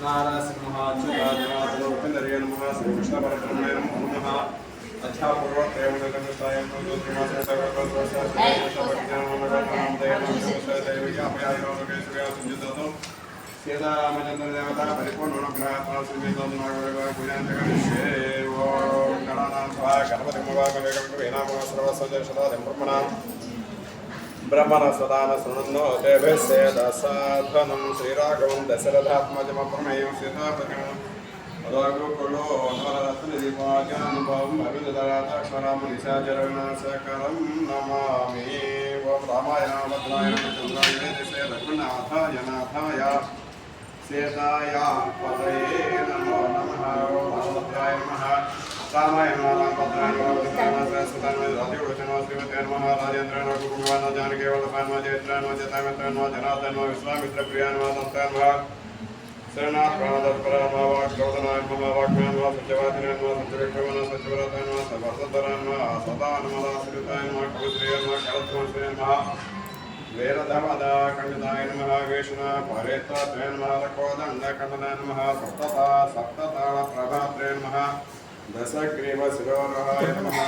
नारासिंहाच्युताजनार्दनोपेन्द्रिये नमः श्रीकृष्णपरब्रह्मणे नमः अध्यापूर्वत्रयमुदकनिष्ठाय सीतारामचंद्र देवता परिपूर्ण ग्रहात्मा पूजांतकरिष्ये ओम गणानां गणपति ब्रह्मण सदान सुनन्नो देवसेदसाधनं श्रीराघवं दशरथात्मजमप्रमेयं सीतापतिं अदागुकुलो नवरत्नदीपाज्ञानुभवं भविदराताक्षरामनिशाचरविनाशकरं नमामि ओं रामाय भद्राय चन्द्राय दिशे रघुनाथाय नाथाय सीताय पतये नमो नमः ओं रामभद्राय नमः रामाय नमः रामभद्राय नमः सरस्वताय नमः राधिवचनो श्रीमते नमः राजेन्द्राय नमः कुकुमाय नमः जानकीवल्लभाय नमः जयत्राय नमः जयतामित्राय नमः जनार्दनाय नमः विश्वामित्रप्रियाय नमः दत्ताय नमः शरणात् प्राणतत्पराय नमः वाक्शोधनाय नमः वाक्म्याय नमः सत्यवादिनाय नमः सत्यविक्रमाय नमः सत्यव्रताय नमः सवर्धतराय नमः सदा नमः दासरिताय नमः कविश्रेय नमः कलत्वश्रेय नमः वेरधमदा खण्डिताय नमः वेषणा परेत्ताय नमः रकोदण्डखण्डनाय नमः सप्तताल प्रभात्रे नमः दशग्रीव शिरोराय नमः